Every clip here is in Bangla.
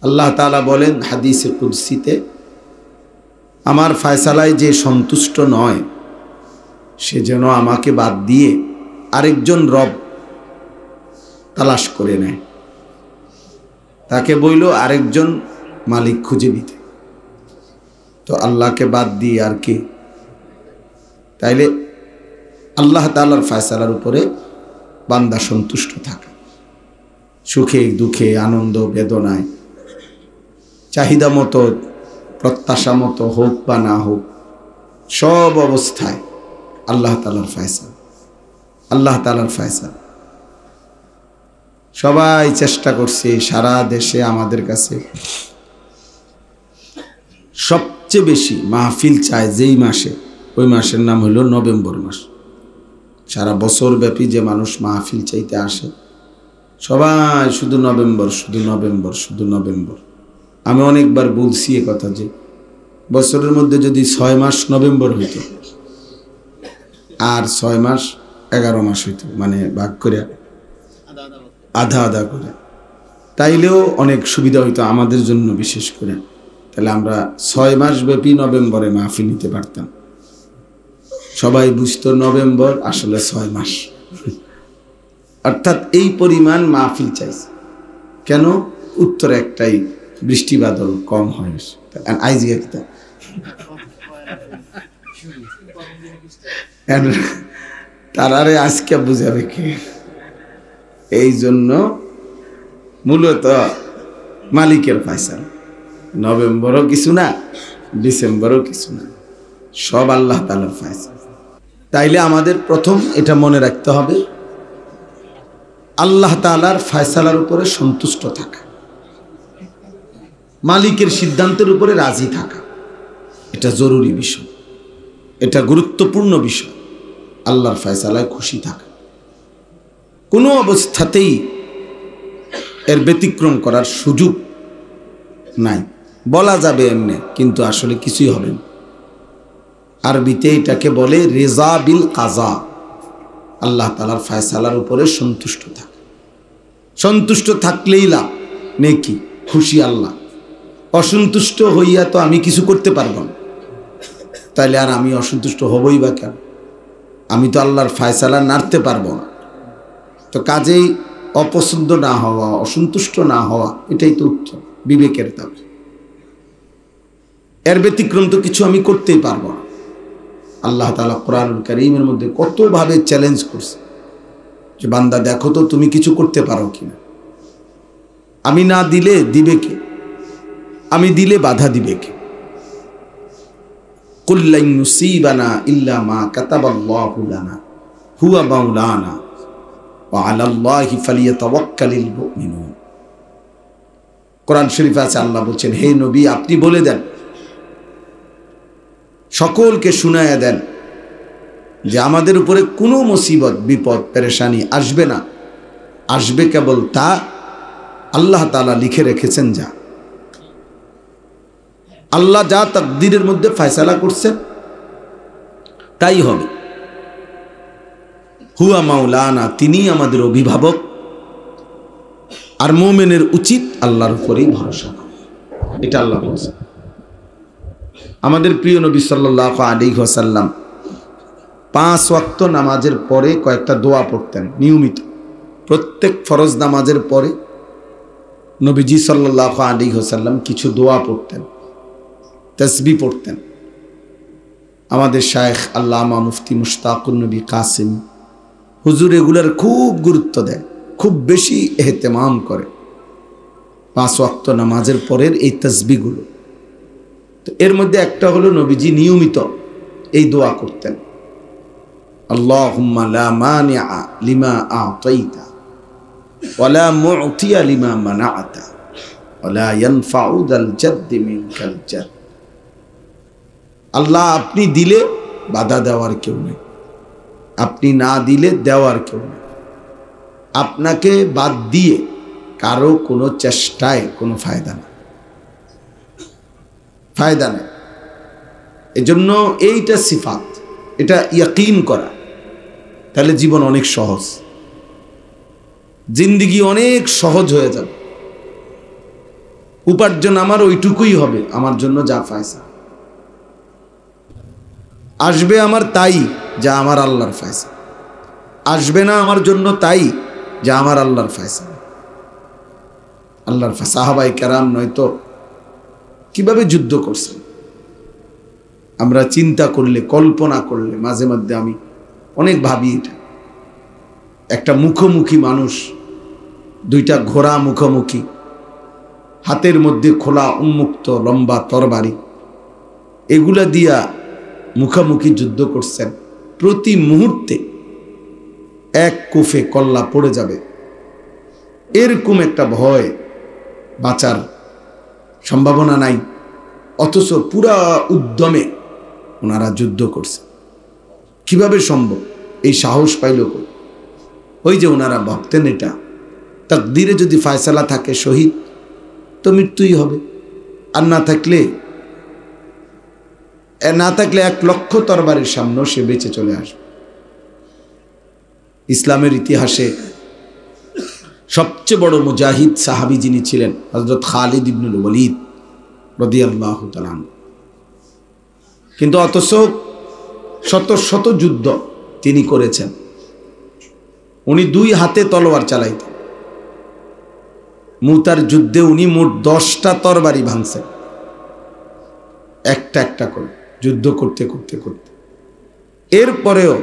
আল্লাহ তাআলা বলেন হাদিসে কুদসিতে, আমার ফয়সালায় যে সন্তুষ্ট নয় সে যেন আমাকে বাদ দিয়ে আরেকজন রব তালাশ করে নেয়, তাকে বইল আরেকজন মালিক খুঁজে নিতে। তো আল্লাহকে বাদ দিয়ে আর কি? তাইলে আল্লাহ তাআলার ফয়সালার উপরে বান্দা সন্তুষ্ট থাকে, সুখে দুঃখে আনন্দ বেদনায়, চাহিদা মতো প্রত্যাশা মতো হোক বা না হোক, সব অবস্থায় আল্লাহ তাআলার ফয়সালা, আল্লাহ তাআলার ফয়সালা। সবাই চেষ্টা করছে, সারা দেশে আমাদের কাছে সবচেয়ে বেশি মাহফিল চায় যেই মাসে, ওই মাসের নাম হলো নভেম্বর মাস। সারা বছর ব্যাপী যে মানুষ মাহফিল চাইতে আসে, সবাই শুধু নভেম্বর, শুধু নভেম্বর, শুধু নভেম্বর। আমি অনেকবার বলছি এ কথা যে বছরের মধ্যে যদি 6 মাস নভেম্বর হইত আর 6 মাস 11 মাস হইত, মানে ভাগ করে আধা আধা করে, তাইলেও অনেক সুবিধা হইতো আমাদের জন্য বিশেষ করে। তাহলে আমরা 6 মাস ব্যাপী নভেম্বরে মাহফিল নিতে পারতাম, সবাই বুঝতো নভেম্বর আসলে 6 মাস। অর্থাৎ এই পরিমাণ মাহফিল চাইছে কেন? উত্তর একটাই, বৃষ্টি বাদল কম হয়। তারারে আজকে বুঝাবে কি? এই জন্য মূলত মালিকের ফয়সালা, নভেম্বরও কিছু না, ডিসেম্বরও কিছু না, সব আল্লাহ তাআলার ফয়সালা। তাইলে আমাদের প্রথম এটা মনে রাখতে হবে, আল্লাহ তাআলার ফয়সালার উপরে সন্তুষ্ট থাকা, মালিকের সিদ্ধান্তের উপরে রাজি থাকা, এটা জরুরি বিষয়, এটা গুরুত্বপূর্ণ বিষয়। আল্লাহর ফয়সালায় খুশি থাকা, কোনো অবস্থাতেই এর ব্যতিক্রম করার সুযোগ নাই। বলা যাবে এমনি, কিন্তু আসলে কিছুই হবে না। আরবিতে এটাকে বলে রেজা বিল কাজা, আল্লাহ তাআলার ফয়সালার উপরে সন্তুষ্ট থাকা। সন্তুষ্ট থাকলেই লাভ, নেকি, খুশি আল্লাহ। অসন্তুষ্ট হইয়া তো আমি কিছু করতে পারবো না, তাইলে আর আমি অসন্তুষ্ট হবই বা কেন? আমি তো আল্লাহর ফয়সালা নাড়তে পারবো না। তো কাজেই অপছন্দ না হওয়া, অসন্তুষ্ট না হওয়া, এটাই তো উত্তম, বিবেকের দাবি। এর ব্যতিক্রম তো কিছু আমি করতেই পারবো না। আল্লাহ তাআলা কোরআনুল কারীমের মধ্যে কতভাবে চ্যালেঞ্জ করছে যে বান্দা দেখো তো তুমি কিছু করতে পারো কিনা। আমি না দিলে দিবে কে? আমি দিলে বাধা দিবে কে? কুল লা ইউসিবানা ইল্লা মা কাতাবাল্লাহু লানা হুয়া মাওলানা ওয়া আলাল্লাহি ফালিয়াতাওয়াক্কালিল মুমিনুন। কোরআন শরীফে আছে, আল্লাহ বলছেন, হে নবী আপনি বলে দেন, সকলকে শুনায়া দেন যে আমাদের উপরে কোনো মুসিবত বিপদ পেরেশানি আসবে না, আসবে কেবল তা আল্লাহ তাআলা লিখে রেখেছেন। যা আল্লাহ যা তাকদীরের মধ্যে ফয়সালা করছেন তাই হবে। হুয়া মাওলানা, তিনি আমাদের অভিভাবক। আর মুমিনের উচিত আল্লাহর উপরেই ভরসা করা, এটা আল্লাহ বলছেন। আমাদের প্রিয় নবী সাল্লাল্লাহু আলাইহি ওয়াসাল্লাম 5 ওয়াক্ত নামাজের পরে কয়েকটা দোয়া পড়তেন নিয়মিত। প্রত্যেক ফরজ নামাজের পরে নবীজি সাল্লাল্লাহু আলাইহি ওয়াসাল্লাম কিছু দোয়া পড়তেন, তাসবিহ পড়তেন। আমাদের শায়েখ আল্লামা মুফতি মুশতাকুন নবী কাসিম হুজুর এগুলার খুব গুরুত্ব দেয়, খুব বেশি ইহতেমাম করে 5 ওয়াক্ত নামাজের পরের এই তাসবিহগুলো। তো এর মধ্যে একটা হলো নবীজি নিয়মিত এই দোয়া করতেন, আল্লাহুম্মা লা মানিআ লিমা আ'তাইতা ওয়া লা মু'তিয়া লিমা মানা'তা ওয়া লা ইয়ানফা'ু যাল জাদ্দি মিনকাল জাদ। আল্লাহ আপনি দিলে বাধা দেওয়ার কেউ নেই, আপনি না দিলে দেওয়ার কেউ নেই। আপনাকে বাদ দিয়ে কারো কোনো চেষ্টায় কোনো ফায়দা নেই, ফায়দা নেই। এজন্য এইটা সিফাত, এটা ইয়াকিন করা, তাহলে জীবন অনেক সহজ, জিন্দেগি অনেক সহজ হয়ে যাবে। উপার্জন আমার ওইটুকুই হবে, আমার জন্য যা ফয়সালা আসবে আমার তাই, যা আমার আল্লাহর ফয়সালা আসবে না আমার জন্য তাই, যা আমার আল্লাহর ফয়সালা। আল্লাহর সাহাবায়ে কেরাম নয়তো কিভাবে যুদ্ধ করছেন আমরা চিন্তা করলে, কল্পনা করলে মাঝে মধ্যে আমি অনেক ভাবি। এটা একটা মুখোমুখি মানুষ, দুইটা ঘোড়া মুখোমুখি, হাতের মধ্যে খোলা উন্মুক্ত লম্বা তরবারি, এগুলা দিয়া মুখোমুখি যুদ্ধ করছেন। প্রতি মুহূর্তে এক কুফে কল্লা পড়ে যাবে, এরকম একটা ভয়, বাঁচার সম্ভাবনা নাই, অথচ পুরা উদ্যমে ওনারা যুদ্ধ করছে। কিভাবে সম্ভব? এই সাহস পাইল কই? ওই যে ওনারা ভাবতেন এটা তাকদীরে যদি ফয়সালা থাকে শহীদ তো মৃত্যুই হবে, আর না থাকলে 1,00,000 তরবারির সামনেও সে বেঁচে চলে আসবে। ইসলামের ইতিহাসে সবচেয়ে বড় মুজাহিদ সাহাবী যিনি ছিলেন হযরত খালিদ ইবনুল ওয়ালিদ রাদিয়াল্লাহু তাআলা। কিন্তু অথচ শত শত যুদ্ধ তিনি করেছেন। উনি 2 হাতে তলোয়ার চালাইতেন। মুতার যুদ্ধে উনি মোট 10টা তরবারি ভাঙছেন, একটা একটা করে যুদ্ধ করতে করতে করতে। এরপরেও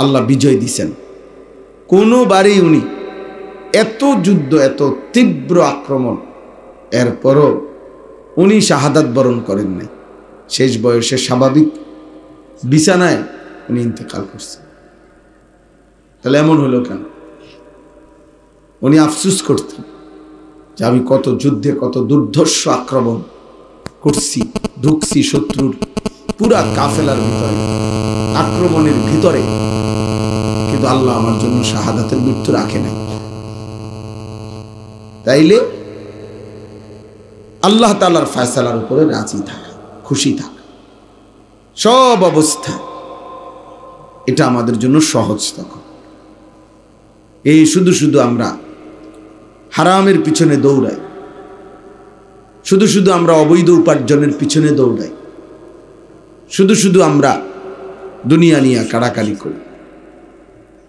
আল্লাহ বিজয় দিছেন। কোনোবারই উনি এত যুদ্ধ, এত তীব্র আক্রমণ, এরপরও উনি শাহাদাত বরণ করেন নাই। শেষ বয়সে স্বাভাবিক বিছানায় উনি ইন্তেকাল করছেন। তাহলে এমন হলো কেন? উনি আফসোস করতেন যে আমি কত যুদ্ধে, কত দুর্ধর্ষ আক্রমণ করছি, ঢুকছি শত্রুর পুরা কাফেলার ভিতরে, আক্রমণের ভিতরে, কিন্তু আল্লাহ আমার জন্য শাহাদাতের মৃত্যু রাখে নাই। তাইলে আল্লাহ তাআলার ফয়সালার উপরে রাজি থাকা, খুশি থাকা সব অবস্থা, এটা আমাদের জন্য সহজ। তখন এই শুধু শুধু আমরা হারামের পিছনে দৌড়াই, শুধু শুধু আমরা অবৈধ উপার্জনের পিছনে দৌড়াই, শুধু শুধু আমরা দুনিয়া নিয়ে কাড়াকাড়ি করি,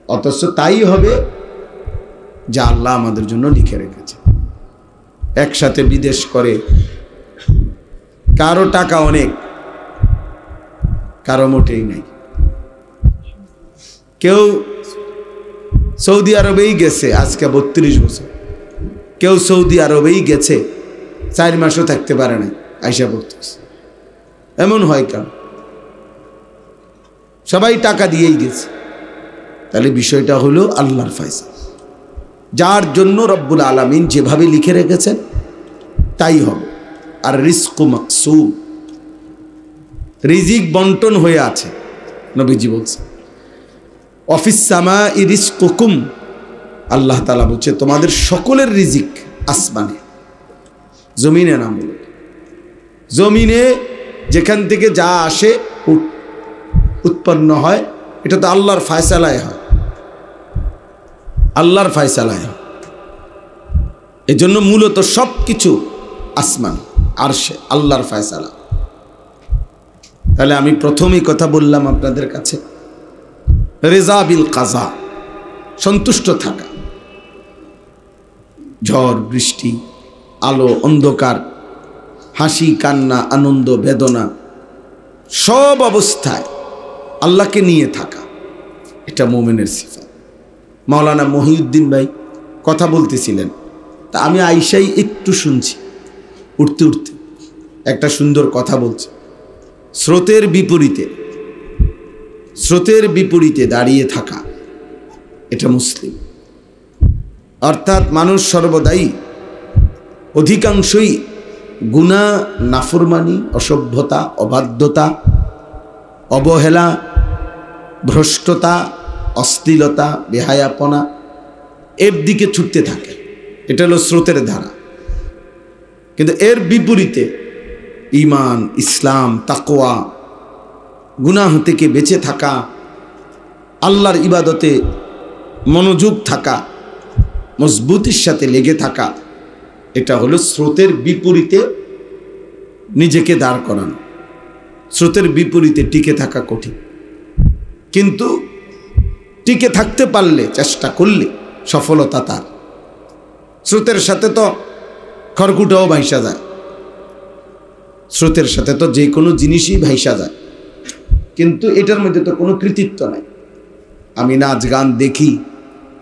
অথচ তাই হবে যা আল্লাহ আমাদের জন্য লিখে রেখেছে। একসাথে বিদেশ করে, কারো টাকা অনেক, কারো মোটেই নাই। কেউ সৌদি আরবেই গেছে আজকে 32 বছর, কেউ সৌদি আরবেই গেছে 4 মাসও থাকতে পারে না, আইসা পড়তেছে। এমন হয় কেন? সবাই টাকা দিয়েই গেছে। তাহলে বিষয়টা হলো আল্লাহর ফয়সালা, যার জন্য রব্বুল আলামিন যেভাবে লিখে রেখেছেন তাই হবে। আর রিজকু মাকসুম, রিজিক বন্টন হয়ে আছে। নবীজি বলছেন অফিস সামাই রিজকুকুম, আল্লাহ তাআলা বলছে তোমাদের সকলের রিজিক আসমানে, জমিনে না। বলে জমিনে যেখান থেকে যা আসে উৎপন্ন হয়, এটা তো আল্লাহর ফয়সালায় হয়, আল্লাহর ফয়সালায় হয়। এজন্য মূলত সব কিছু আসমান, আরশে, আল্লাহর ফয়সালা। তাহলে আমি প্রথমেই কথা বললাম আপনাদের কাছে, রেজা বিল কাজা, সন্তুষ্ট থাকা। ঝড় বৃষ্টি, আলো অন্ধকার, হাসি কান্না, আনন্দ বেদনা, সব অবস্থায় আল্লাহকে নিয়ে থাকা, এটা মুমিনের সিফাত। মাওলানা মহিউদ্দিন ভাই কথা বলতেছিলেন, তা আমি আইসাই একটু শুনছি, উঠতে উঠতে একটা সুন্দর কথা বলছে। স্রোতের বিপরীতে দাঁড়িয়ে থাকা, এটা মুসলিম। অর্থাৎ মানুষ সর্বদাই অধিকাংশই গুনাহ, নাফরমানি, অসভ্যতা, অবাধ্যতা, অবহেলা, ভ্রষ্টতা, অশ্লীলতা, বেহায়াপনা, এর দিকে ছুটতে থাকে। এটা হলো স্রোতের ধারা। কিন্তু এর বিপরীতে ঈমান, ইসলাম, তাকওয়া, গুনাহ থেকে বেঁচে থাকা, আল্লাহর ইবাদতে মনোযোগ থাকা, মজবুতির সাথে লেগে থাকা, এটা হলো স্রোতের বিপরীতে নিজেকে দাঁড় করানো। স্রোতের বিপরীতে টিকে থাকা কঠিন, কিন্তু টিকে থাকতে পারলে, চেষ্টা করলে সফলতা তার। স্রোতের সাথে তো খড়কুটাও ভাইসা যায়, স্রোতের সাথে তো যে কোনো জিনিসই ভাইসা যায়, কিন্তু এটার মধ্যে তো কোনো কৃতিত্ব নাই। আমি নাচ গান দেখি,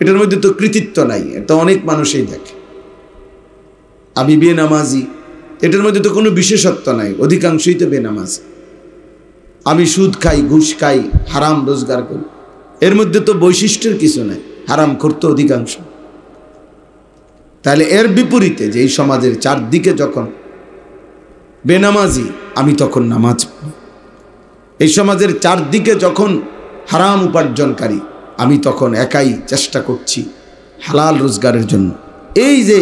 এটার মধ্যে তো কৃতিত্ব নাই, এটা অনেক মানুষই দেখে। আমি বেনামাজি, এটার মধ্যে তো কোনো বিশেষত্ব নাই, অধিকাংশই তো বেনামাজি। আমি সুদ খাই, ঘুষ খাই, হারাম রোজগার করি, এর মধ্যে তো বৈশিষ্ট্যের কিছু নাই, হারাম করতে অধিকাংশ। তাহলে এর বিপরীতে যে এই সমাজের চারদিকে যখন বেনামাজি, আমি তখন নামাজ পড়ি। এই সমাজের চারদিকে যখন হারাম উপার্জনকারী, আমি তখন একাই চেষ্টা করছি হালাল রোজগারের জন্য। এই যে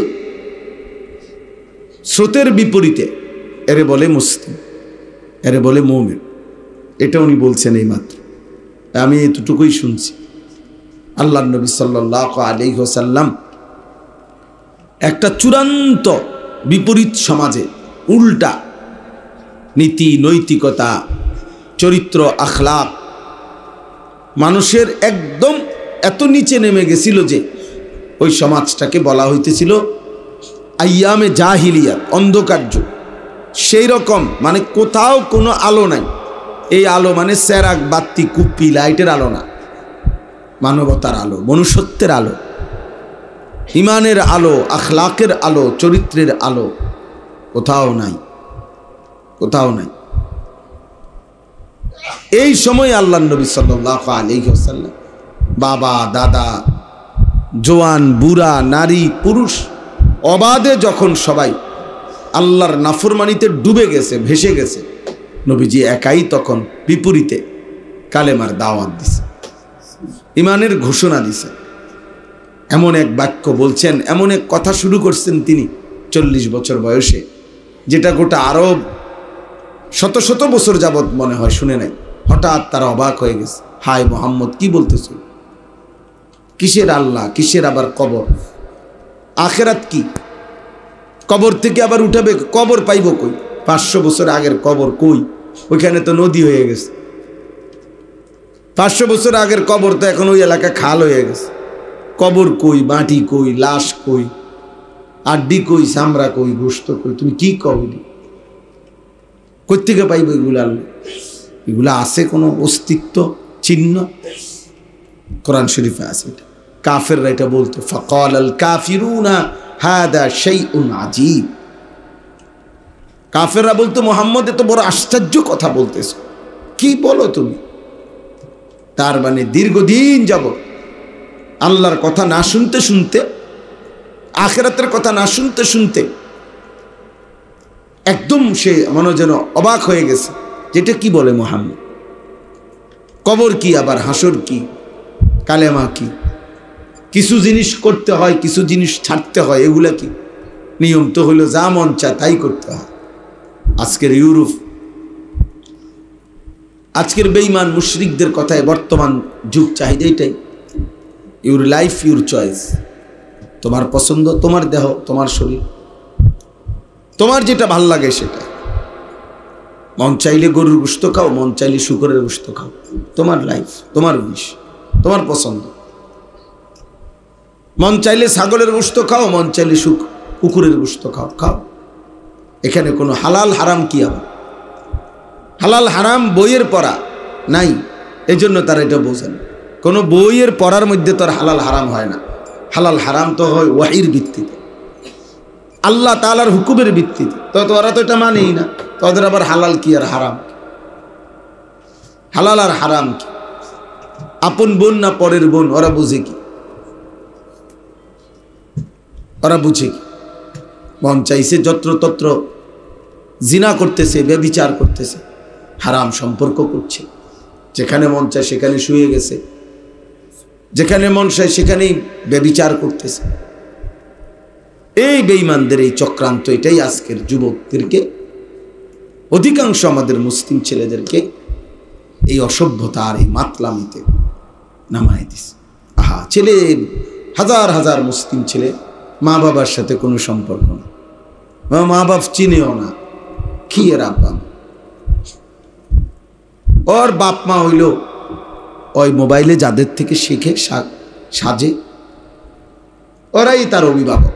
স্রোতের বিপরীতে, এরে বলে মুসলিম, এরে বলে মুমিন। এটা উনি বলছেন এই মাত্র, আমি এতটুকুই শুনছি। আল্লাহর নবী সাল্লাল্লাহু আলাইহি ওয়াসাল্লাম একটা চূড়ান্ত বিপরীত সমাজে, উল্টা নীতি নৈতিকতা, চরিত্র, আখলাক মানুষের একদম এত নিচে নেমে গেছিল যে ওই সমাজটাকে বলা হইতেছিল আইয়ামে জাহিলিয়াত, অন্ধকার যুগ। সেই রকম, মানে কোথাও কোনো আলো নাই। এই আলো মানে চেরাগ, বাতি, কুপি, লাইটের আলো না, মানবতার আলো, মনুষ্যত্বের আলো, ইমানের আলো, আখলাকের আলো, চরিত্রের আলো কোথাও নাই, কোথাও নাই। এই সময় আল্লাহর নবী সাল্লাল্লাহু আলাইহি ওয়াসাল্লাম বাবা, দাদা, জওয়ান, বুড়া, নারী, পুরুষ অবাধে যখন সবাই আল্লাহর নাফরমানিতে ডুবে গেছে, ভেসে গেছে, নবীজি একাই তখন বিপরীতে কালেমার দাওয়াত দিছে, ইমানের ঘোষণা দিছে। এমন এক বাক্য বলছেন, এমন এক কথা শুরু করছেন তিনি 40 বছর বয়সে, যেটা গোটা আরব শত শত বছর যাবৎ মনে হয় শুনে নাই। হঠাৎ তারা অবাক হয়ে গেছে, হায় মোহাম্মদ কি বলতেছ? কিসের আল্লাহ, কিসের আবার কবর, আখেরাত কি? কবর থেকে আবার উঠাবে? কবর পাইব কই? 500 বছর আগের কবর কই? ওইখানে তো নদী হয়ে গেছে। 500 বছর আগের কবর তো এখন ওই এলাকা খাল হয়ে গেছে। কবর কই, মাটি কই, লাশ কই, আড্ডি কই, চামড়া কই, গোশত কই? তুমি কি কবি? কোত্থেকে পাইব এগুলা? এগুলা আছে কোনো অস্তিত্ব চিহ্ন? কোরআন শরীফে আছে এটা। কাফেররা এটা বলতো, ফাকাল আল কাফিরুনা হাদা শাইউন আজীব। কাফেররা বলতো, মুহাম্মদ এত বড় আশ্চর্য কথা বলতেছ, কি বলো তুমি? তার মানে দীর্ঘদিন যাবত আল্লাহর কথা না শুনতে শুনতে, আখিরাতের কথা না শুনতে শুনতে একদম সে মনে যেন অবাক হয়ে গেছে, যেটা কি বলে মুহাম্মদ? কবর কি, আবার হাসর কি, কালেমা কি? কিছু জিনিস করতে হয়, কিছু জিনিস ছাড়তে হয়, এগুলা কি? নিয়ম তো হইল যা মন চায় তাই করতে হয়। আজকের ইউরোপ, আজকের বেঈমান মুশরিকদের কথায় বর্তমান যুগ চাহিদা এটাই, ইউর লাইফ ইউর চয়েস। তোমার পছন্দ, তোমার দেহ, তোমার শরীর, তোমার যেটা ভাল লাগে সেটা। মন চাইলে গরুর গোশত খাও, মন চাইলে শুকরের গোশত খাও, তোমার লাইফ, তোমার উইশ, তোমার পছন্দ। মন চাইলে ছাগলের গোশত খাও, মন চাইলে কুকুরের গোশত খাও, খাও। এখানে কোনো হালাল হারাম কি? আবার হালাল হারাম বইয়ের পড়া নাই, এজন্য তারা এটা বোঝেন। কোনো বইয়ের পড়ার মধ্যে তো আর হালাল হারাম হয় না। হালাল হারাম তো হয় ওয়াহির ভিত্তিতে, আল্লাহ তাআলার হুকুমের ভিত্তিতে। তো ওরা তো এটা মানেই না, তাদের আবার হালাল কি আর হারাম? হালাল আর হারাম কি? আপন বোন না পরের বোন, ওরা বুঝে কি? ওরা বুঝে কি? মন চাইছে যত্রতত্র জিনা করতেছে, ব্যভিচার করতেছে, হারাম সম্পর্ক করছে, যেখানে মন চায় সেখানে শুয়ে গেছে, যেখানে মন চায় সেখানেই ব্যভিচার করতেছে। এই বেঈমানদের এই চক্রান্ত, এটাই আজকের যুবকদেরকে, অধিকাংশ আমাদের মুসলিম ছেলেদেরকে এই অসভ্যতা আর এই মাতলামিতে নামায় দিছে। আহা, ছেলে, হাজার হাজার মুসলিম ছেলে, মা বাবার সাথে কোনো সম্পর্ক না, মা বাপ চিনেও না, কি এর আব্বা। ওর বাপ মা হইল ওই মোবাইলে যাদের থেকে শিখে সাজে, ওরাই তার অভিভাবক।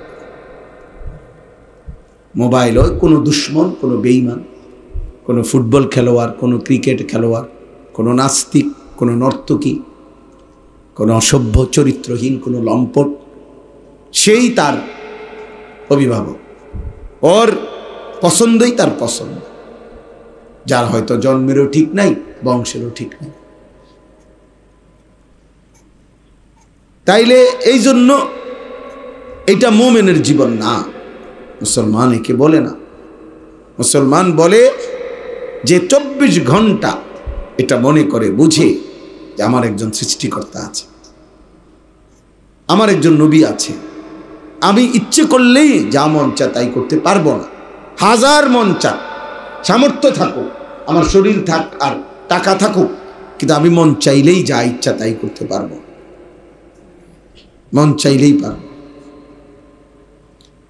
মোবাইল ওই কোনো দুশ্মন, কোনো বেঈমান, কোনো ফুটবল খেলোয়াড়, কোনো ক্রিকেট খেলোয়াড়, কোনো নাস্তিক, কোনো নর্তকী, কোনো অসভ্য চরিত্রহীন, কোনো লম্পট, সেই তার অভিভাবক। ওর পছন্দই তার পছন্দ, যার হয়তো জন্মেরও ঠিক নাই, বংশেরও ঠিক নাই। তাইলে এই জন্য এটা মুমিনের জীবন না। মুসলমান একে বলে না। মুসলমান বলে যে 24 ঘন্টা এটা মনে করে বুঝে যে আমার একজন সৃষ্টিকর্তা আছে, আমার একজন নবী আছে। আমি ইচ্ছে করলেই যা মন চায় তাই করতে পারবো না। হাজার মন চায়, সামর্থ্য থাকুক, আমার শরীর থাক আর টাকা থাকুক, কিন্তু আমি মন চাইলেই যা ইচ্ছা তাই করতে পারবো, মন চাইলেই পারবো।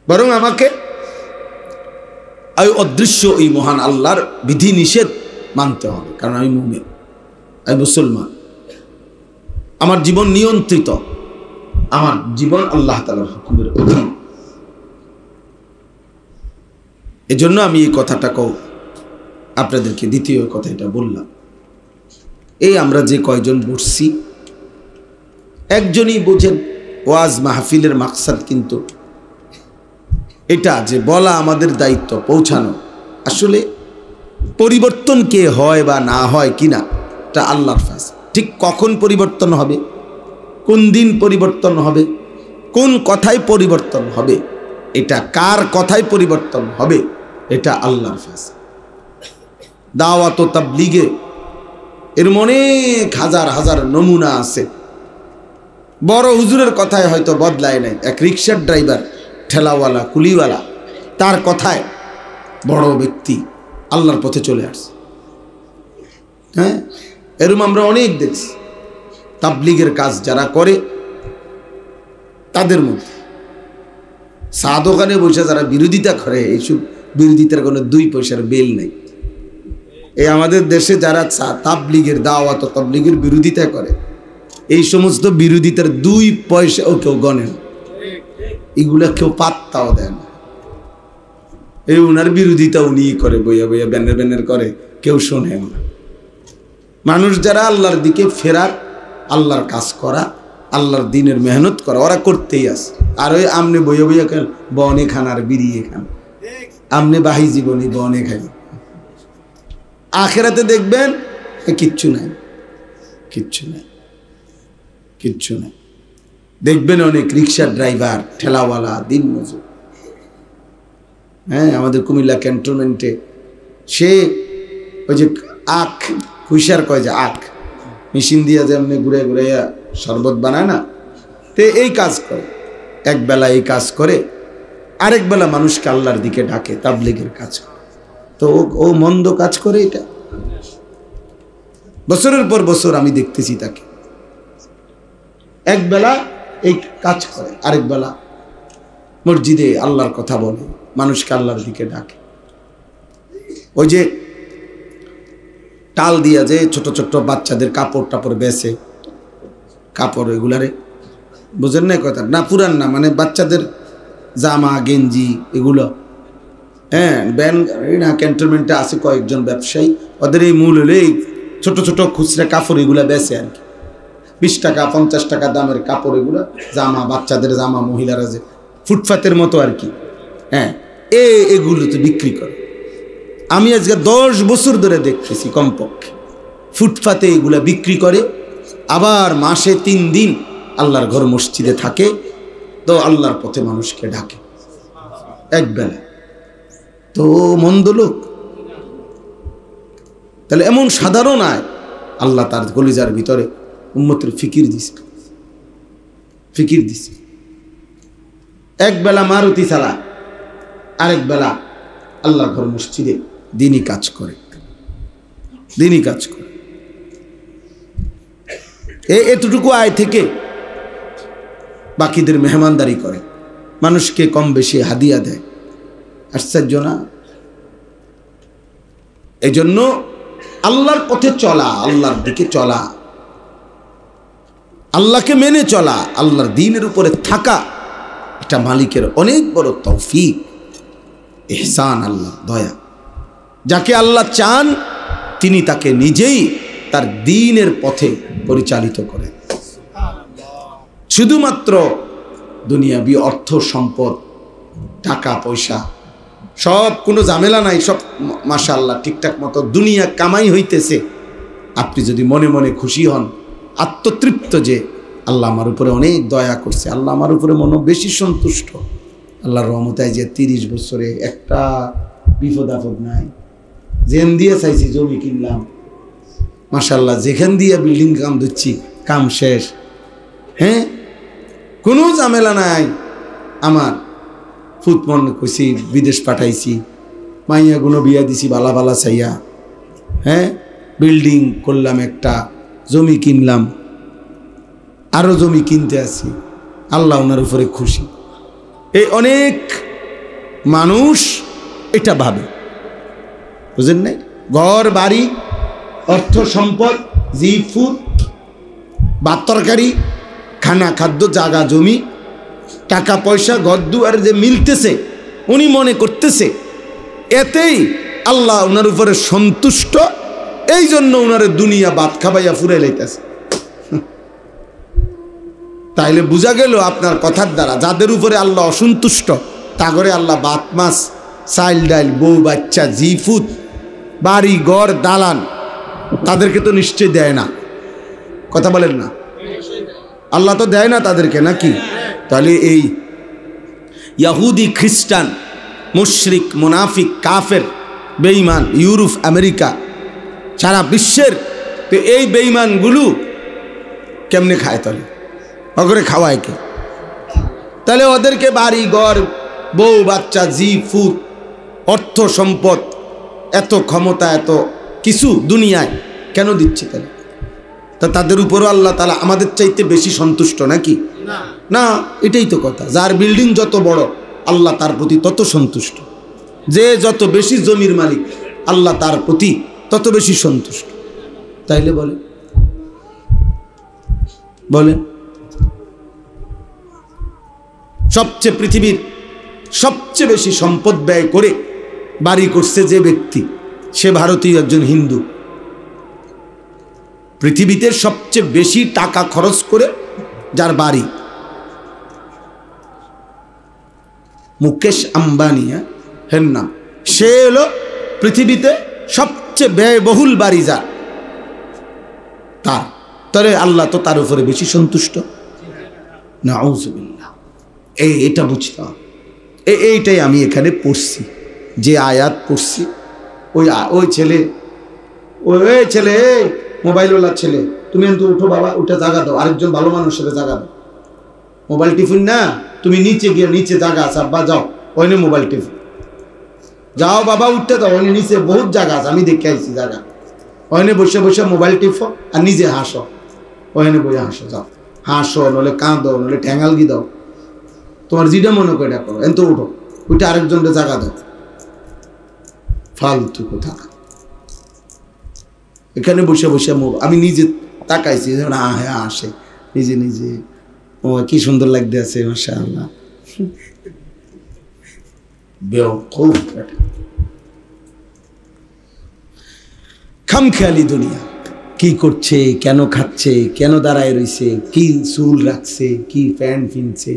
বরং আমাকে ওই অদৃশ্য ওই মহান আল্লাহর বিধি নিষেধ মানতে হবে, কারণ আমি মুমিন, আমি মুসলমান। আমার জীবন নিয়ন্ত্রিত, আমার জীবন আল্লাহ তাআলার হুকুমের অধীন। এজন্য আমি এই কথাটাকেও আপনাদেরকে দ্বিতীয় কথাটা বললাম। এই আমরা যে কয়জন বসছি, একজনই বোঝেন ওয়াজ মাহফিলের মাকসাদ কিন্তু এটা যে বলা আমাদের দায়িত্ব, পৌঁছানো। আসলে পরিবর্তন কে হয় বা না হয় কিনা এটা আল্লাহর ফয়সালা। ঠিক কখন পরিবর্তন হবে, কোন দিন পরিবর্তন হবে, কোন কথায় পরিবর্তন হবে, এটা কার কথায় পরিবর্তন হবে, এটা আল্লাহর ফয়সালা। দাওয়াত ও তাবলীগে এর অনেক হাজার হাজার নমুনা আছে। বড় হুজুরের কথায় হয়তো বদলায় নাই, এক রিক্সার ড্রাইভার, ঠেলাওয়ালা, কুলিওয়ালা, তার কথায় বড় ব্যক্তি আল্লাহর পথে চলে আসছে। হ্যাঁ, এরকম আমরা অনেক দেখছি। তাবলীগের কাজ যারা করে তাদের মধ্যে চা দোকানে বসে যারা বিরোধিতা করে, এইসব বিরোধিতার কোনো 2 পয়সার বেল নেই। এই আমাদের দেশে যারা তাবলীগের দাওয়াত ও তাবলীগের বিরোধিতা করে, এই সমস্ত বিরোধিতার 2 পয়সাও কেউ গণে না, এগুলা কেউ পাত্তাও দেয় না। এই উনার বিরোধিতা উনি করে, বইয়া বইয়া ব্যানের ব্যানের করে, কেউ শোনে না। মানুষ যারা আল্লাহর দিকে ফেরার, আল্লাহর কাজ করা, আল্লাহর দিনের মেহনত করা, ওরা করতেই আছে। আর ওই আমনে বইয়া বইয়া খান, বনে খান আর বিড়িয়ে খান, আমনে বাহি জীবনী বনে খাই। আখেরাতে দেখবেন কিচ্ছু নাই, কিচ্ছু নাই, কিচ্ছু নাই। দেখবেন অনেক রিক্সা ড্রাইভার, ঠেলাওয়ালা, দিনমজুর। হ্যাঁ, আমাদের কুমিল্লা ক্যান্টনমেন্টে সে ওই যে আখ হুইসার কয়, যে আখ মেশিন দিয়া যে এমনি ঘুরে ঘুরে শরবত বানায় না, তে এই কাজ করে। এক বেলা এই কাজ করে, আরেক বেলা মানুষকে আল্লাহর দিকে ডাকে, তাবলীগের কাজ করে। তো ও মন্দ কাজ করে। এটা বছরের পর বছর আমি দেখতেছি তাকে। এক বেলা এই কাজ করে, আরেক বেলা মসজিদে আল্লাহর কথা বলে, মানুষকে আল্লাহর দিকে ডাকে। ওই যে টাল দিয়া যে ছোট ছোট বাচ্চাদের কাপড় টাপড় বেচে, কাপড় এগুলারে বুঝেন না কথা না, পুরান না, মানে বাচ্চাদের জামা গেঞ্জি এগুলো। হ্যাঁ, ব্যান না, ক্যান্টনমেন্টে আছে কয়েকজন ব্যবসায়ী, ওদের এই মূল হলে এই ছোট ছোট খুচরা কাপড় এগুলা বেচে আর কি। 20 টাকা 50 টাকা দামের কাপড় এগুলো, জামা, বাচ্চাদের জামা, মহিলারা যে ফুটপাতের মতো আর কি। হ্যাঁ, এগুলো তো বিক্রি করে। আমি আজকে 10 বছর ধরে দেখতেছি কমপক্ষে ফুটপাতে এগুলা বিক্রি করে। আবার মাসে 3 দিন আল্লাহর ঘর মসজিদে থাকে, তো আল্লাহর পথে মানুষকে ডাকে এক বেলা। তো মন্দ লোক। তাহলে এমন সাধারণ আয় আল্লাহ তার কলিজার ভিতরে উম্মতের ফিকির দিছে, ফিকির দিছে। এক বেলা মারুতি চালা, আরেক বেলা আল্লাহর ঘর মসজিদে দিনই কাজ করে, দিনই কাজ করে। এতটুকু আয় থেকে বাকিদের মেহমানদারি করে, মানুষকে কম বেশি হাদিয়া দেয়। আশ্চর্য না? এই জন্য আল্লাহর পথে চলা, আল্লাহর দিকে চলা, আল্লাহকে মেনে চলা, আল্লাহর দ্বীনের উপরে থাকা, এটা মালিকের অনেক বড় তৌফিক, ইহসান, আল্লাহ দয়া। যাকে আল্লাহ চান তিনি তাকে নিজেই তার দ্বীনের পথে পরিচালিত করেন। শুধুমাত্র দুনিয়াবি অর্থ সম্পদ, টাকা পয়সা, সব কোনো ঝামেলা নাই, সব মাশাআল্লাহ ঠিকঠাক মতো দুনিয়া কামাই হইতেছে, আপনি যদি মনে মনে খুশি হন, আত্মতৃপ্ত যে আল্লাহ আমার উপরে অনেক দয়া করছে, আল্লাহ আমার উপরে মনে বেশি সন্তুষ্ট, আল্লাহর রহমতে যে 30 বছরে একটা বিপদ আপদ নাই, যেন দিয়ে চাইছি জমি কিনলাম, মাশাআল্লাহ যেখান দিয়ে বিল্ডিং কাম দিচ্ছি কাম শেষ, হ্যাঁ, কোনো ঝামেলা নাই। আমার ফুটমন কইছি বিদেশ পাঠাইছি, মাইয়া গুলো বিয়া দিছি বালা বালা চাইয়া, হ্যাঁ, বিল্ডিং করলাম, একটা জমি কিনলাম, আরো জমি কিনতে আছি, আল্লাহ ওনার উপরে খুশি। এই অনেক মানুষ এটা ভাবে, বুঝেন নাই? ঘর বাড়ি, অর্থ সম্পদ, জি ফুড, ভাত তরকারি, খানা খাদ্য, জায়গা জমি, টাকা পয়সা, ঘর দুয়ার যে মিলতেছে, উনি মনে করতেছে এতেই আল্লাহ ওনার উপরে সন্তুষ্ট, এই জন্য ওনারে দুনিয়া ভাত খাবাইয়া ফুরাই লাইতেছে। তাইলে বোঝা গেল আপনার কথার দ্বারা যাদের উপরে আল্লাহ অসন্তুষ্ট, তা করে আল্লাহ ভাত মাছ, চাইল ডাইল, বউ বাচ্চা, জি ফুড, বাড়ি ঘর দালান, তাদেরকে তো নিশ্চয় দেয় না। কথা বলেন না? আল্লাহ তো দেয় না তাদেরকে, নাকি? তাহলে এই ইহুদি, খ্রিস্টান, মুশরিক, মুনাফিক, কাফের, বেঈমান, ইউরোপ, আমেরিকা, সারা বিশ্বের, তো এই বেঈমানগুলো কেমনে খায়? তাহলে ওকে খাওয়ায় কে? তাহলে ওদেরকে বাড়ি ঘর, বউ বাচ্চা, জি ফুড, অর্থ সম্পদ, এত ক্ষমতা, এত কিছু দুনিয়ায় কেন দিচ্ছে? তাহলে তা তাদের উপরও আল্লাহ তাআলা আমাদের চাইতে বেশি সন্তুষ্ট নাকি? না, এটাই তো কথা। যার বিল্ডিং যত বড় আল্লাহ তার প্রতি তত সন্তুষ্ট, যে যত বেশি জমির মালিক আল্লাহ তার প্রতি তত বেশি সন্তুষ্ট। তাইলে বলেন, বলেন, সবচেয়ে পৃথিবীর সবচেয়ে বেশি সম্পদ ব্যয় করে বাড়ি করছে যে ব্যক্তি, সে ভারতীয় একজন হিন্দু। পৃথিবীতে সবচেয়ে বেশি টাকা খরচ করে যার বাড়ি, মুকেশ আম্বানি, হের নাম, সে হলো পৃথিবীতে সবচেয়ে ব্যয়বহুল বাড়ি যার, তার। তাহলে আল্লাহ তো তার উপরে বেশি সন্তুষ্ট। নাউযুবিল্লাহ। এটা বুঝতে হবে। এইটাই আমি এখানে পড়ছি, যে আয়াত পড়ছি, ওই ছেলে, ওই ছেলে, মোবাইলওয়ালা ছেলে, তুমি কিন্তু উঠো বাবা, উঠে জাগা দাও, আরেকজন ভালো মানুষের জাগা দাও। মোবাইল টিফিন না, তুমি নিচে গিয়ে, নিচে জায়গা আছে, আব্বা যাও, ওইনে মোবাইল টিফিন, যাও বাবা, উঠতে দাও, ওইনে নিচে বহুত জায়গা আছে, আমি দেখে আইছি জায়গা, ওইনে বসে বসে মোবাইল টিফো আর নিজে হাসো, ওইনে বসে হাসো, যাও হাসো, নলে কাঁদো, নলে ঠ্যাঙ্গালগি দাও, তোমার যেটা মনে করে এটা করো, এত উঠো, উঠে আরেকজনকে জায়গা দাও। ফালতু কথা। এখানে বসে বসে আমি নিজে তাকাইছি, হ্যাঁ আসে নিজে নিজে, ও কি সুন্দর লাগতে আছে, মাশাআল্লাহ। খামখেয়ালি দুনিয়া, কি করছে, কেন খাচ্ছে, কেন দাঁড়ায় রইছে, কি চুল রাখছে, কি প্যান্ট কিনছে,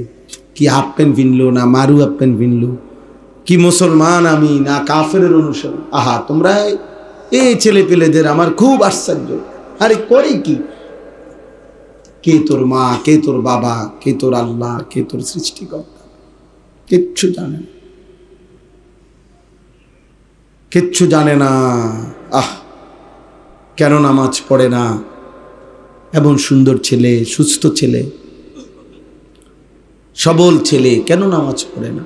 কি হাফ প্যান্ট কিনলো না মারু হাফ প্যান্ট কিনলো, কি মুসলমান আমি না কাফের অনুসরণ। আহা, তোমরা এই ছেলে পেলেদের আমার খুব আশ্চর্য। আরে করে কি? কে তোর মা, কে তোর বাবা, কে তোর আল্লাহ, কে তোর সৃষ্টিকর্তা, কিচ্ছু জানে না, কিচ্ছু জানে না। আহ, কেন নামাজ পড়ে না? এমন সুন্দর ছেলে, সুস্থ ছেলে, সবল ছেলে, কেন নামাজ পড়ে না?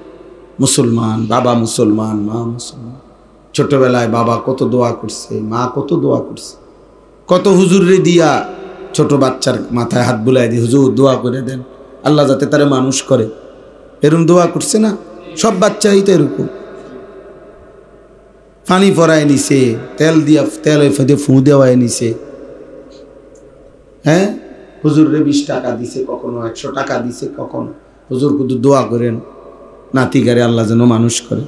মুসলমান, বাবা মুসলমান, মা মুসলমান, ছোটবেলায় বাবা কত দোয়া করছে, মা কত দোয়া করছে, কত হুজুরে দিয়া ছোট বাচ্চার মাথায় হাত বুলাই দিয়ে, হুজুর দোয়া করে দেন আল্লাহ যাতে তারা মানুষ করে, এরকম দোয়া করছে না? সব বাচ্চাই তো এরকম। পানি পরায় নিছে, তেল দিয়া তেল ফেদে ফু দেওয়ায় নিছে। হ্যাঁ, হুজুরে 20 টাকা দিছে, কখনো 100 টাকা দিছে, কখনো হুজুর কুদু দোয়া করেন নাতিগারে আল্লাহ যেন মানুষ করে,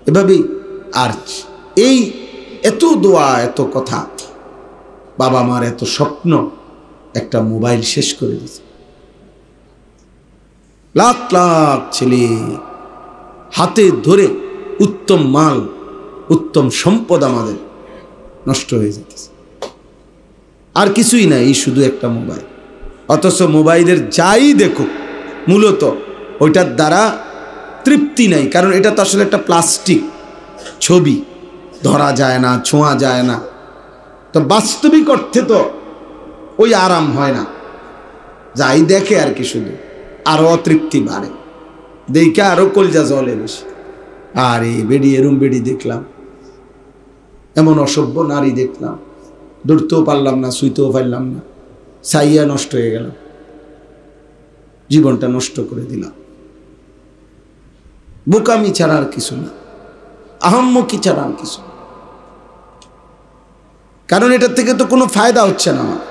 এভাবেই। আর এই এত দোয়া, এত কথা, বাবা মার এত স্বপ্ন একটা মোবাইল শেষ করে দিছে। লাখ লাখ ছেলে হাতে ধরে উত্তম মাল, উত্তম সম্পদ আমাদের নষ্ট হয়ে যেতেছে। আর কিছুই নাই, এই শুধু একটা মোবাইল। অথচ মোবাইলের যাই দেখুক মূলত ওইটার দ্বারা তৃপ্তি নাই, কারণ এটা তো আসলে একটা প্লাস্টিক ছবি, ধরা যায় না, ছোঁয়া যায় না। তো বাস্তবিক অর্থে তো ওই আরাম হয় না, যাই দেখে আর কি, শুধু আরো অতৃপ্তি বাড়ে, দেখে আরো কলজা জ্বলে বেশি। আর এই বেডি, এরম বেডি দেখলাম, এমন অসভ্য নারী দেখলাম, দৌড়তেও পারলাম না, শুইতেও পারলাম না, সাইয়া নষ্ট হয়ে গেল, জীবনটা নষ্ট করে দিলাম। বোকামি ছাড়া আর কিছু না, আহাম্মকি ছাড়া আর কিছু। কারণ এটার থেকে তো কোনো ফায়দা হচ্ছে না আমার,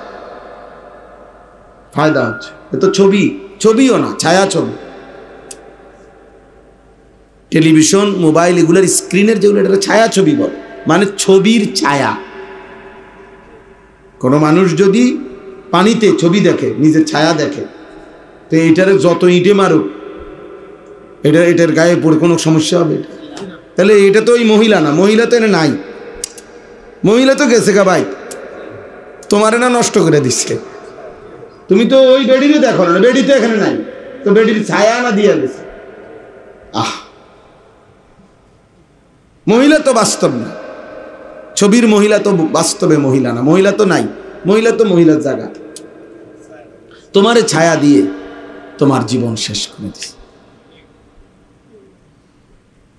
ফায়দা হচ্ছে এ তো ছবি, ছবিও না, ছায়া ছবি। টেলিভিশন, মোবাইল, এগুলোর স্ক্রিনের যেগুলো, এটা ছায়া ছবি বলে, মানে ছবির ছায়া। কোনো মানুষ যদি পানিতে ছবি দেখে, নিজের ছায়া দেখে, তো এইটারে যত ইটে মারুক, এটার গায়ে পড়ে কোনো সমস্যা হবে? তাহলে এটা তো ওই মহিলা না, মহিলা তো এনে নাই, মহিলা তো গেছে গা ভাই, তোমার না নষ্ট করে দিচ্ছে। তুমি তো ওই বেডিতে দেখো না, বেডি তো এখানে নাই, তো বেডির ছায়া না দিয়ে গেছে। মহিলা তো বাস্তব না, ছবির মহিলা তো বাস্তবে মহিলা না, মহিলা তো নাই, মহিলা তো মহিলার জায়গা। তোমারে ছায়া দিয়ে তোমার জীবন শেষ করে দিছে,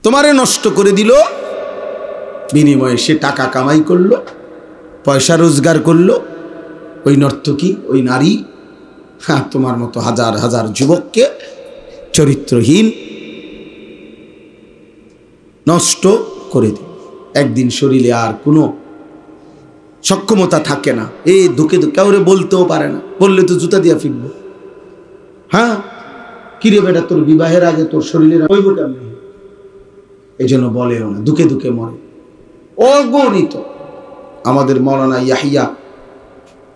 তোমারে নষ্ট করে দিল, বিনিময়ে সে টাকা কামাই করলো, পয়সা রোজগার করলো। ওই নর্তকী, ওই নারী, হ্যাঁ, তোমার মতো হাজার হাজার যুবককে চরিত্রহীন নষ্ট করে দিল। একদিন শরীরে আর কোনো সক্ষমতা থাকে না, এই দুঃখে কাউরে বলতেও পারে না, বললে তো জুতা দিয়া ফিরবো। হ্যাঁ, কিরে বেটা, তোর বিবাহের আগে তোর শরীরে হইব কেমন? এই জন্য বলেও না, দুঃখে দুঃখে মরে। অগণিত আমাদের মৌলানা ইয়াহিয়া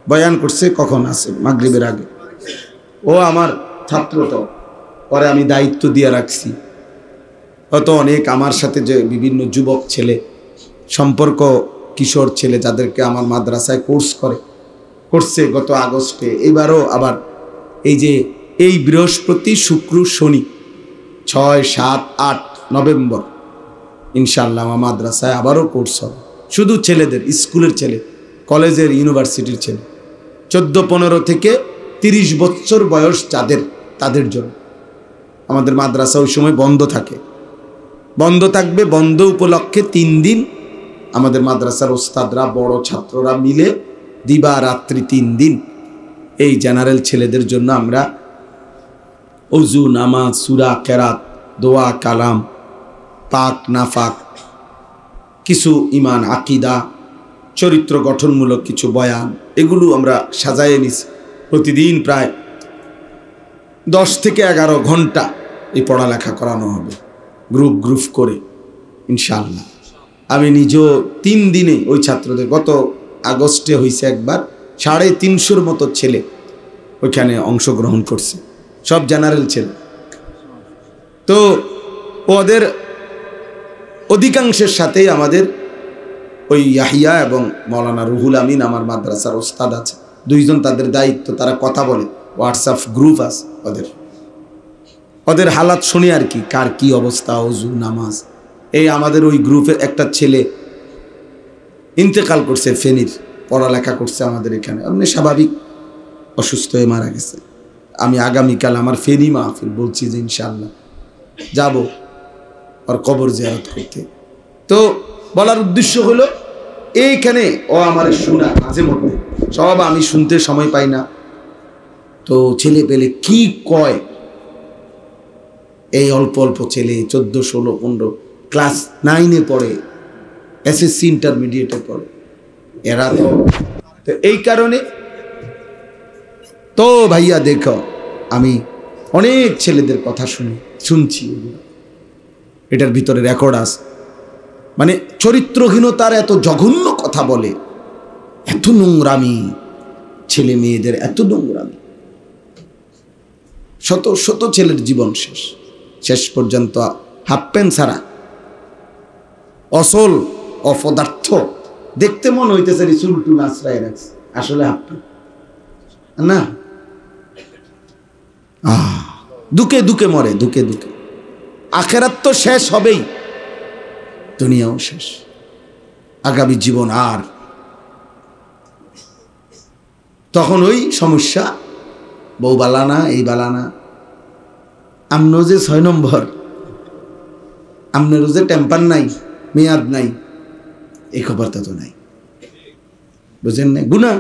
বয়ান করছে, কখন আছে? মাগরিবের আগে। ও আমার ছাত্র, তো পরে আমি দায়িত্ব দিয়ে রাখছি। হয়তো অনেক আমার সাথে যে বিভিন্ন যুবক ছেলে, সম্পর্ক কিশোর ছেলে, যাদেরকে আমার মাদ্রাসায় করছে গত আগস্টে, এবারও আবার এই যে এই বৃহস্পতি, শুক্র, শনি, 6, 7, 8 নভেম্বর ইনশাআল্লাহ আমার মাদ্রাসায় আবারও কোর্স হবে। শুধু ছেলেদের, স্কুলের ছেলে, কলেজের, ইউনিভার্সিটির ছেলে, 14-15 থেকে 30 বছর বয়স যাদের, তাদের জন্য। আমাদের মাদ্রাসা ওই সময় বন্ধ থাকে, বন্ধ থাকবে। বন্ধ উপলক্ষে 3 দিন আমাদের মাদ্রাসার ওস্তাদরা, বড় ছাত্ররা মিলে দিবা রাত্রি 3 দিন এই জেনারেল ছেলেদের জন্য আমরা ওযু, নামাজ, সূরা, কেরাত, দোয়া, কালাম, পাক নাফাক, কিছু ইমান, আকীদা, চরিত্র গঠনমূলক কিছু বয়ান, এগুলো আমরা সাজায়ে নিছি। প্রতিদিন প্রায় 10 থেকে 11 ঘন্টা এই পড়ালেখা করানো হবে, গ্রুপ গ্রুপ করে ইনশাআল্লাহ। আমি নিজেও 3 দিনে ওই ছাত্রদের, গত আগস্টে হয়েছে একবার, 350 মতো ছেলে ওইখানে অংশগ্রহণ করছে, সব জেনারেল ছেলে। তো ওদের অধিকাংশের সাথেই আমাদের ওই ইয়াহিয়া এবং মৌলানা রুহুল আমিন, আমার মাদ্রাসার ওস্তাদ আছে, 2 জন, তাদের দায়িত্ব, তারা কথা বলে, হোয়াটসঅ্যাপ গ্রুপ আছে ওদের হালাত শুনি আর কি, কার কি অবস্থা, ওযু, নামাজ। এই আমাদের ওই গ্রুপের একটা ছেলে ইন্তেকাল করছে, ফেনীর, পড়ালেখা করছে আমাদের এখানে, এমনি স্বাভাবিক অসুস্থ হয়ে মারা গেছে। আমি আগামীকাল আমার ফেনী মাহফিল, বলছি যে ইনশাআল্লাহ যাব আর কবর জিয়ারত করতে। তো বলার উদ্দেশ্য হলো, এইখানে ও আমার শোনা মাঝে মধ্যে, সব আমি শুনতে সময় পাই না, তো ছেলে পেলে কি কয়, এই অল্প অল্প ছেলে 14, 16, 15 ক্লাস 9-এ পড়ে, এসএসসি ইন্টারমিডিয়েটে পড়ে, এরা তো এই কারণে তো ভাইয়া দেখো, আমি অনেক ছেলেদের কথা শুনছি, এটার ভিতরে রেকর্ড আছে, মানে চরিত্রহীনতার এত জঘন্য কথা বলে, এত নোংরামি, ছেলে মেয়েদের এত নোংরামি, শত শত ছেলের জীবন শেষ পর্যন্ত হাফ প্যান্ট ছাড়া, অসল অপদার্থ, দেখতে মনে হইতেছে চুল টুল আশ্রয় রাখছে, আসলে হাফ প্যান্ট না। দুকে দুকে মরে, দুকে দুকে। আখেরাত তো শেষ হবেই, দুনিয়াও শেষ, আগামী জীবন আর। তখন ওই সমস্যা, বউ বালানা, এই বালানা, আমনো যে 6 নম্বর, আমনেরও যে টেম্পার নাই, মেয়াদ নাই, এই খবরটা তো নাই, বুঝেন না? গুনাহ,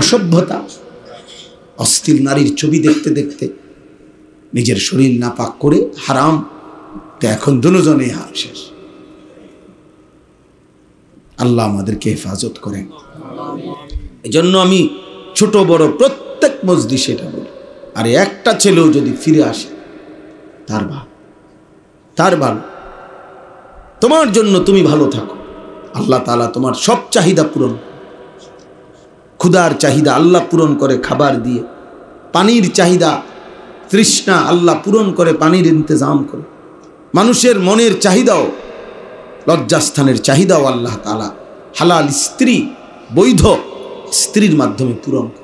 অসভ্যতা, অশ্লীল নারীর ছবি দেখতে দেখতে নিজের শরীর নাপাক করে হারাম, তো এখন দুজনে হার শেষ। আল্লাহ আমাদেরকে হেফাজত করেন। এজন্য আমি ছোট বড় প্রত্যেক মজলিসে এটা বলি, আর একটা ছেলেও যদি ফিরে আসে তার ভালো, তোমার জন্য তুমি ভালো থাকো, আল্লাহ তাআলা তোমার সব চাহিদা পূরণ, ক্ষুধার চাহিদা আল্লাহ পূরণ করে খাবার দিয়ে, পানির চাহিদা তৃষ্ণা আল্লাহ পূরণ করে পানির ইন্তজাম করে, মানুষের মনের চাহিদাও, লজ্জাস্থানের চাহিদাও আল্লাহ তাআলা হালাল স্ত্রী, বৈধ স্ত্রীর মাধ্যমে পূরণ করে।